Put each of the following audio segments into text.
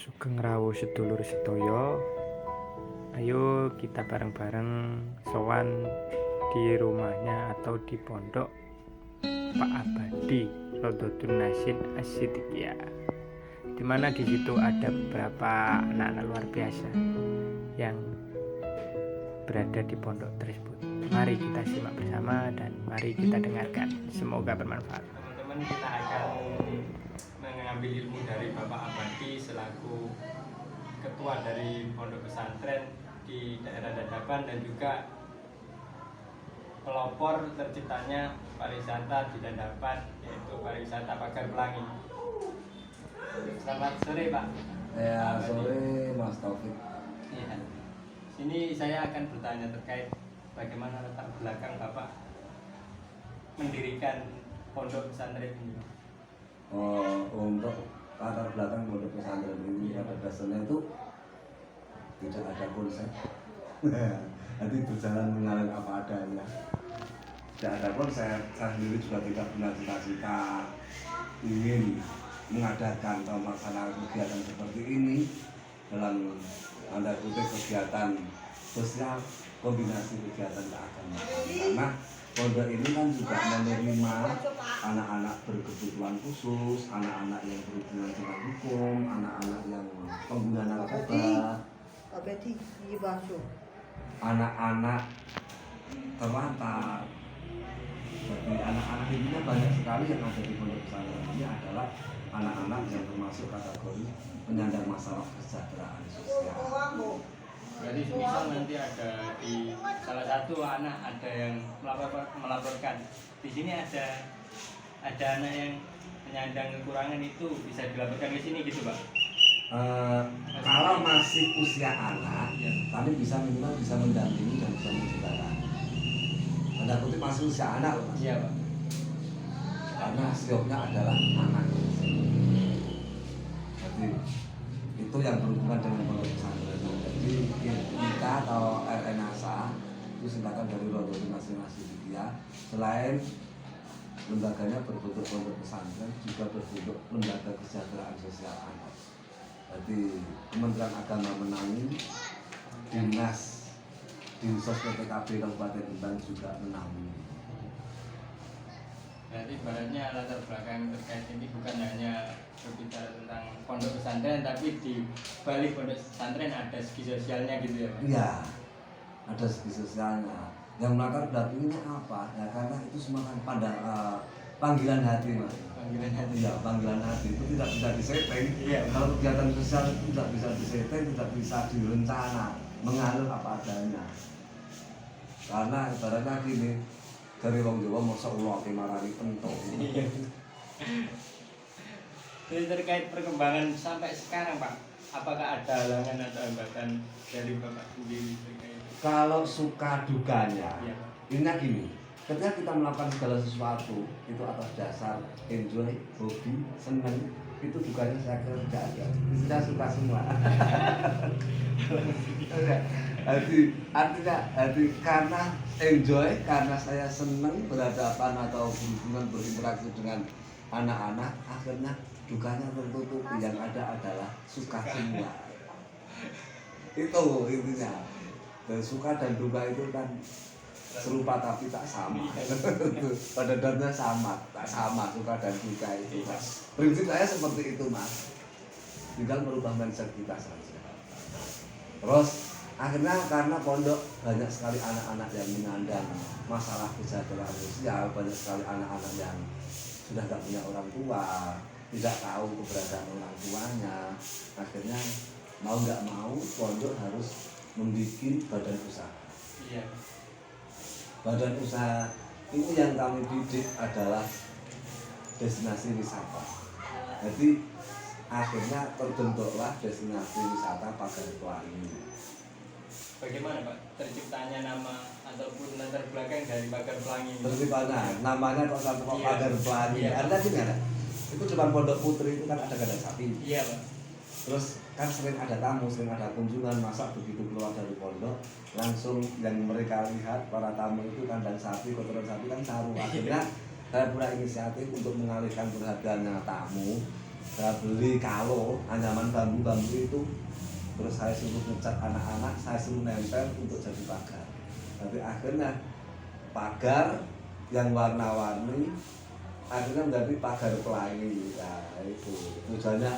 Sugeng rawuh sedulur sedaya. Ayo kita bareng-bareng sowan di rumahnya atau di pondok Pak Abadi Rodotun Nasin As-Siddiqiyah, di mana di situ ada beberapa anak-anak luar biasa yang berada di pondok tersebut. Mari kita simak bersama dan mari kita dengarkan. Semoga bermanfaat. Teman-teman, kita akan mengambil ilmu dari Bapak Abadi selaku ketua dari pondok pesantren di daerah Dadapan dan juga pelopor terciptanya pariwisata di Dadapan, yaitu pariwisata Pagar Pelangi. Selamat sore Pak. Ya, sore Mas Taufik. Ya. Sini saya akan bertanya terkait bagaimana latar belakang Bapak mendirikan pondok pesantren ini. Untuk latar belakang pondok pesantren ini pada dasarnya itu tidak ada konsep. Nanti berjalan mengalir apa adanya. Tidak ada konsep. Saya sendiri juga tidak punya cita-cita ingin mengadakan atau melaksanakan kegiatan seperti ini dalam tanda kutip kegiatan sosial kombinasi kegiatan keagamaan. Karena pondok ini kan juga menerima anak-anak berkebutuhan khusus, anak-anak yang berhubungan dengan hukum, anak-anak yang pengguna narkoba, anak-anak terlantar. Jadi anak-anak ini banyak sekali yang ada di pondok pesantren ini adalah anak-anak yang termasuk kategori penyandang masalah kesejahteraan sosial. Jadi misal nanti ada di salah satu anak ada yang melaporkan, di sini ada anak yang penyandang kekurangan, itu bisa dilaporkan ke sini gitu Pak? Kalau masih usia anak, ya, kami bisa minimal bisa mendampingi dan bisa menceritakan. Tanda kutip masih usia anak loh Mas. Iya Pak. Karena sioknya adalah anak. Jadi itu yang berhubungan dengan pondok pesantren. Jadi kita atau RNASA itu singkatan dari Rodotun Nasin As-Siddiqiyah. Selain lembaganya berbentuk pondok pesantren, juga berbentuk lembaga kesejahteraan sosial anak. Jadi Kementerian Agama menaungi, Dinas Dinsos PPKB Kabupaten Rembang juga menaungi. Berarti ibaratnya latar belakang terkait ini bukan hanya berbicara tentang pondok pesantren, tapi di balik pondok pesantren ada segi sosialnya gitu ya Pak? Iya, ada segi sosialnya. Yang melatar belakangnya apa? Ya karena itu semua kan pada panggilan hati Mas. Panggilan hati. Ya, panggilan hati itu tidak bisa disetting. Iya. Kalau kegiatan sosial itu tidak bisa disetting, tidak bisa direncana, mengalir apa adanya. Karena ibaratnya gini, dari wong Jawa masa ulo ke marani pentok. Iya. Jadi terkait perkembangan sampai sekarang Pak, apakah ada halangan atau hambatan dari Bapak sendiri terkait? Kalau suka dukanya, Iya Pak. ingat gini, ketika kita melakukan segala sesuatu itu atas dasar enjoy, hobi, seneng, itu dukanya saya kira tidak ada. Saya suka semua. Artinya karena enjoy, karena saya seneng berhadapan atau berhubungan berinteraksi dengan anak-anak, akhirnya dukanya tertutupi. Yang ada adalah suka semua. Itu intinya. Dan suka dan duka itu kan serupa tapi tak sama. Pada dasarnya sama, tak sama suka dan duka itu. Prinsip saya seperti itu Mas. Tinggal merubah mindset kita saja. Terus akhirnya karena pondok banyak sekali anak-anak yang menyandang masalah kesejahteraan sosial, banyak sekali anak-anak yang sudah tidak punya orang tua, tidak tahu keberadaan orang tuanya. Akhirnya mau nggak mau pondok harus membuat badan usaha. Iya. Badan usaha ini yang kami didik adalah destinasi wisata. Jadi akhirnya terbentuklah destinasi wisata Pagar Pelangi. Bagaimana Pak terciptanya nama ataupun latar belakang dari Pagar Pelangi? Terciptanya namanya kok sampai kok Pagar Pelangi. Iya. Artinya gimana? Itu cuma pondok putri itu kan ada kandang sapi. Iya Pak. Terus kan sering ada tamu, sering ada kunjungan, masa begitu keluar dari pondok langsung yang mereka lihat para tamu itu kandang sapi, kotoran sapi kan saru. Akhirnya saya punya inisiatif untuk mengalihkan perhatiannya tamu saya beli kalo anyaman bambu itu, terus saya suruh ngecat anak-anak, saya suruh nempel untuk jadi pagar. Tapi akhirnya pagar yang warna-warni akhirnya menjadi pagar pelangi. Nah itu tujuannya,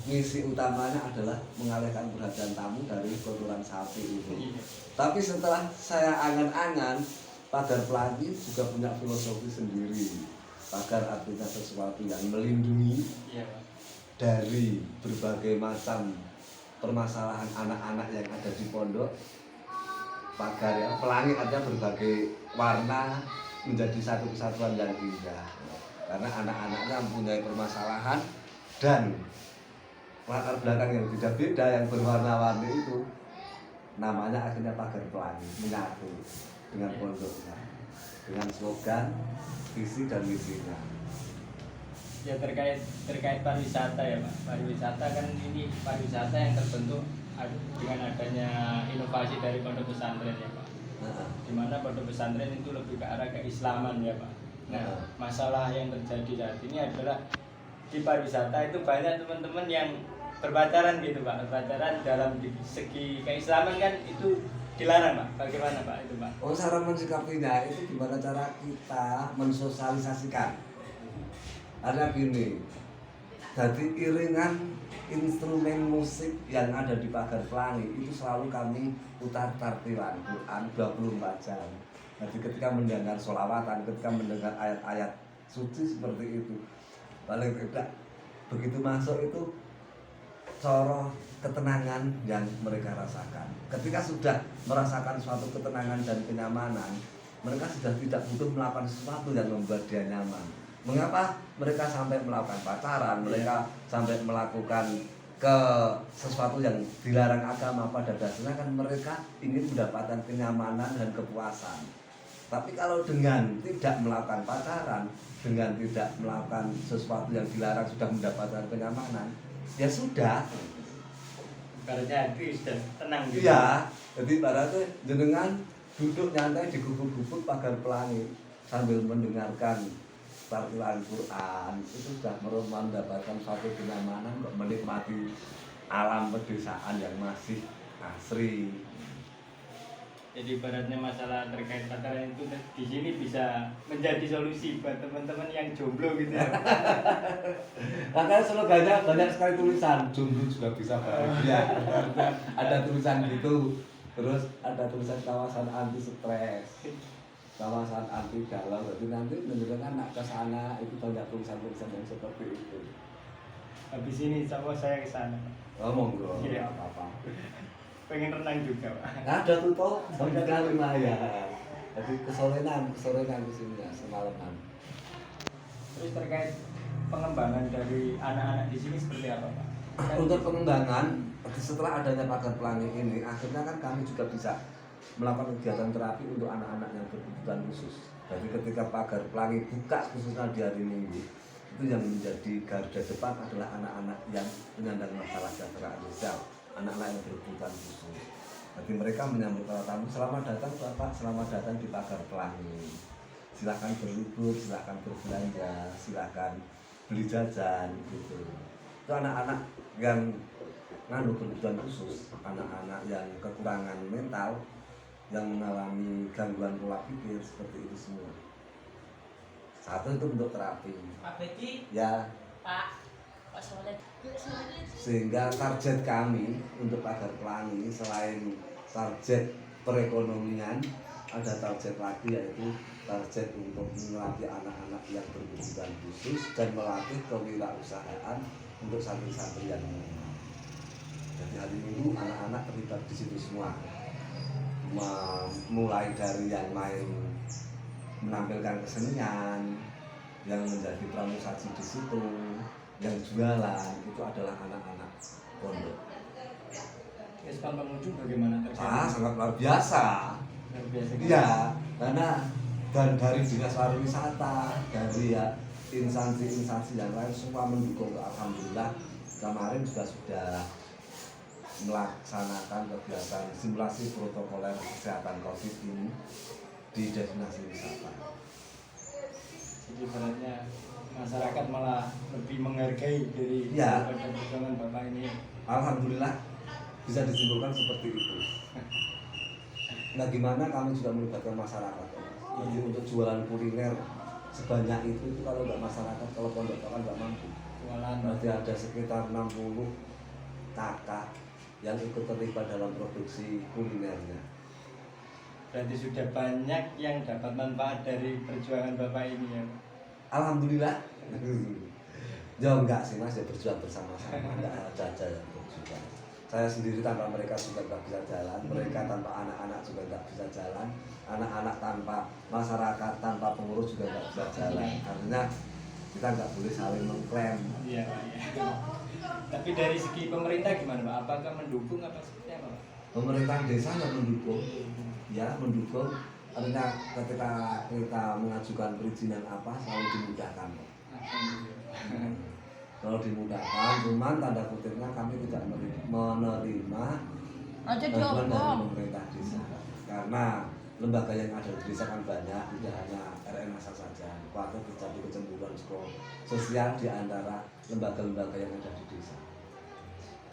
misi utamanya adalah mengalihkan perhatian tamu dari kotoran sapi itu. Tapi setelah saya angan-angan, pagar pelangi juga punya filosofi sendiri. Pagar artinya sesuatu yang melindungi dari berbagai macam permasalahan anak-anak yang ada di pondok. Pagar ya, pelangi artinya berbagai warna menjadi satu kesatuan yang indah. Karena anak-anaknya mempunyai permasalahan dan latar belakang yang beda-beda yang berwarna-warni itu, namanya akhirnya pagar pelangi menyatu dengan pondoknya, dengan slogan, visi dan misinya. Ya terkait pariwisata ya Pak. Pariwisata kan ini pariwisata yang terbentuk dengan adanya inovasi dari pondok pesantren ya Pak. Di mana pondok pesantren itu lebih ke arah keislaman ya Pak. Nah, masalah yang terjadi saat ini adalah di pariwisata itu banyak teman-teman yang berpacaran gitu Pak. Berpacaran dalam segi keislaman kan itu dilarang Pak. Bagaimana Pak itu Pak? Oh, cara mensikapinya itu gimana cara kita mensosialisasikan. Ada gini, jadi iringan instrumen musik yang ada di pagar pelangi itu selalu kami putar tartilan Quran 24 jam. Jadi ketika mendengar sholawatan, ketika mendengar ayat-ayat suci seperti itu, paling tidak begitu masuk itu coroh ketenangan yang mereka rasakan. Ketika sudah merasakan suatu ketenangan dan kenyamanan, mereka sudah tidak butuh melakukan sesuatu yang membuat dia nyaman. Mengapa mereka sampai melakukan pacaran, mereka sampai melakukan sesuatu yang dilarang agama? Pada dasarnya kan mereka ingin mendapatkan kenyamanan dan kepuasan. Tapi kalau dengan tidak melakukan pacaran, dengan tidak melakukan sesuatu yang dilarang sudah mendapatkan kenyamanan, ya sudah. Ibaratnya hati sudah tenang gitu. Iya, jadi ibaratnya jenengan duduk nyantai di gubuk-gubuk pagar pelangi sambil mendengarkan tartilan Quran, itu sudah mendapatkan suatu kenyamanan, kok menikmati alam pedesaan yang masih asri. Jadi ibaratnya masalah terkait pacaran itu di sini bisa menjadi solusi buat teman-teman yang jomblo gitu ya. Makanya slogannya banyak sekali tulisan, jomblo juga bisa bahagia. Ada tulisan gitu, terus ada tulisan kawasan anti stres, kawasan anti galau. Jadi nanti menunjukkan anak ke sana itu banyak tulisan-tulisan yang seperti itu. Habis ini sama saya ke sana. Oh monggo, Iya. apa-apa. Pengen renang juga Pak. Ada tuh toh, banyak kali lumayan. Jadi kesorenan ke sini ya, semalaman. Terus terkait pengembangan dari anak-anak di sini seperti apa Pak? Untuk pengembangan, setelah adanya pagar pelangi ini, akhirnya kan kami juga bisa melakukan kegiatan terapi untuk anak-anak yang berkebutuhan khusus. Jadi ketika pagar pelangi buka khususnya di hari Minggu, itu yang menjadi garda depan adalah anak-anak yang penyandang masalah kesejahteraan sosial, anak-anak yang berkebutuhan khusus. Jadi mereka menyambut para tamu, selamat datang Bapak, selamat datang di pagar pelangi. Silakan berlibur, silakan berbelanja, silakan beli jajan gitu. Itu anak-anak yang ngandung kebutuhan khusus, anak-anak yang kekurangan mental, yang mengalami gangguan pola pikir seperti itu semua. Satu itu untuk terapi. Pak Bedi, Ya, Pak Soleh. sehingga target kami untuk pagar pelangi selain target perekonomian, ada target lagi yaitu target untuk melatih anak-anak yang berkebutuhan khusus dan melatih kewirausahaan untuk santri-santri yang menengah. Jadi hari Minggu anak-anak terlibat di situ semua. Mulai dari yang main menampilkan kesenian, yang menjadi pramusaji di situ, yang jualan, itu adalah anak-anak pondok. Respon pengunjung bagaimana terjadi? Sangat luar biasa. Luar biasa. Iya, karena dan dari dinas pariwisata, dari ya instansi-instansi yang lain semua mendukung. Alhamdulillah kemarin juga sudah melaksanakan kegiatan simulasi protokoler kesehatan COVID ini di destinasi wisata. Jadi ibaratnya masyarakat malah lebih menghargai dari Ya. perjuangan Bapak ini. Alhamdulillah bisa disimpulkan seperti itu. Nah, gimana kami juga melibatkan masyarakat. Jadi untuk jualan kuliner sebanyak itu kalau nggak masyarakat, kalau pondok kan nggak mampu. Jualan Berarti ada sekitar 60 kakak yang ikut terlibat dalam produksi kulinernya. berarti sudah banyak yang dapat manfaat dari perjuangan Bapak ini ya. Alhamdulillah. Ya enggak sih mas, ya berjuang bersama-sama, enggak ada aja yang berjuang. Saya sendiri tanpa mereka juga nggak bisa jalan, mereka tanpa anak-anak juga nggak bisa jalan, anak-anak tanpa masyarakat, tanpa pengurus juga nggak bisa jalan. Artinya kita nggak boleh saling mengklaim. Iya Pak. Ya. Tapi dari segi pemerintah gimana Pak? Apakah mendukung apa seperti apa Pak? Pemerintah desa nggak mendukung, ya mendukung. Artinya ketika kita mengajukan perizinan apa selalu dimudahkan. Kalau dimudahkan, cuman tanda kutipnya kami tidak menerima Aja bantuan dari diomong. pemerintah desa. Karena lembaga yang ada di desa kan banyak, tidak hanya RMSA saja. Waktu terjadi kecemburuan sosial di antara lembaga-lembaga yang ada di desa.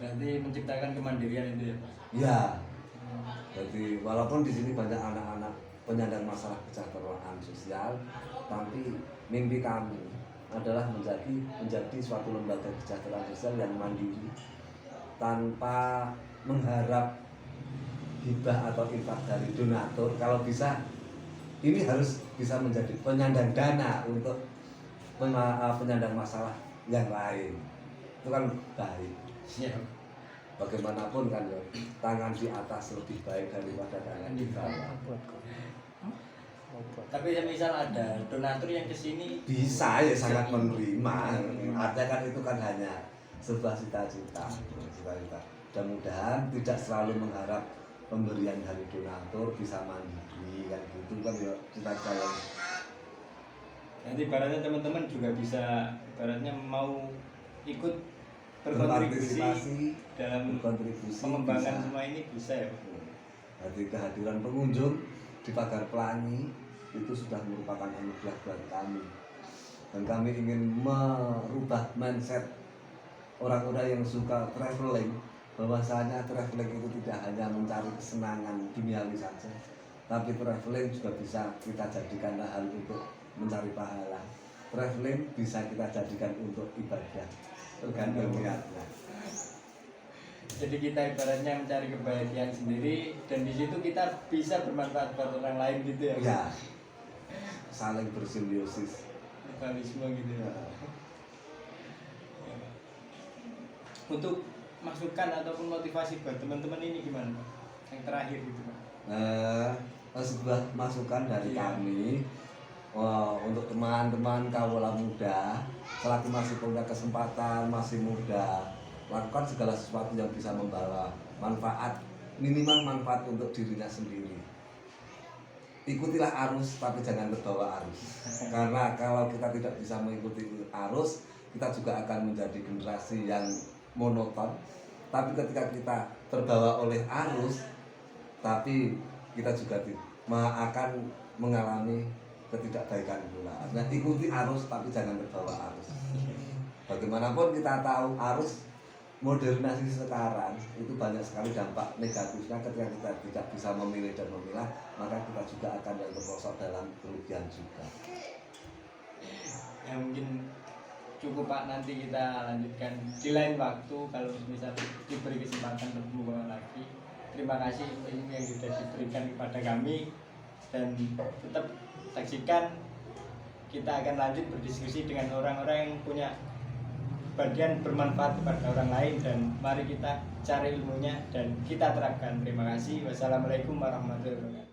Berarti menciptakan kemandirian itu ya Pak? Ya, jadi walaupun di sini banyak anak-anak penyandang masalah kesejahteraan sosial, tapi mimpi kami adalah menjadi suatu lembaga kesejahteraan sosial yang mandiri tanpa mengharap hibah atau infak dari donatur. Kalau bisa ini harus bisa menjadi penyandang dana untuk penyandang masalah yang lain. Itu kan baik. Iya. Bagaimanapun kan ya, tangan di atas lebih baik daripada tangan di bawah. Tapi misal ada donatur yang kesini Bisa ya sangat menerima. Artinya kan itu kan hanya sebuah cita-cita. Mudah-mudahan tidak selalu mengharap pemberian dari donatur, bisa mandiri kan gitu kan ya cita-cita yang nanti ibaratnya teman-teman juga bisa ibaratnya mau ikut berkontribusi berpartisipasi, dalam berkontribusi pengembangan bisa. semua ini bisa ya. Jadi kehadiran pengunjung di Pagar Pelangi itu sudah merupakan anugerah buat kami, dan kami ingin merubah mindset orang-orang yang suka traveling, bahwasanya traveling itu tidak hanya mencari kesenangan duniawi saja, tapi traveling juga bisa kita jadikan lahan untuk mencari pahala. Traveling bisa kita jadikan untuk ibadah, tergantung niatnya. Jadi kita ibaratnya mencari kebahagiaan sendiri dan di situ kita bisa bermanfaat buat orang lain gitu ya. Ya, saling bersimbiosis. Mutualisme gitu ya. Untuk masukan ataupun motivasi buat teman-teman ini gimana Pak? Yang terakhir gitu Pak. Sebuah masukan dari Iya. kami untuk teman-teman kawula muda, selagi masih punya kesempatan, masih muda, lakukan segala sesuatu yang bisa membawa manfaat, minimal manfaat untuk dirinya sendiri. Ikutilah arus tapi jangan terbawa arus, karena kalau kita tidak bisa mengikuti arus, kita juga akan menjadi generasi yang monoton. Tapi ketika kita terbawa oleh arus, tapi kita juga akan mengalami ketidakbaikan pula. Nah, ikuti arus tapi jangan terbawa arus. Bagaimanapun kita tahu arus modernisasi sekarang itu banyak sekali dampak negatifnya. Ketika kita tidak bisa memilih dan memilah, maka kita juga akan terperosok dalam kerugian juga. Ya mungkin cukup Pak, nanti kita lanjutkan di lain waktu kalau misal diberi kesempatan berhubungan lagi. Terima kasih ilmu yang sudah diberikan kepada kami, dan tetap saksikan kita akan lanjut berdiskusi dengan orang-orang yang punya bagian bermanfaat kepada orang lain, dan mari kita cari ilmunya dan kita terapkan. Terima kasih. Wassalamualaikum warahmatullahi wabarakatuh.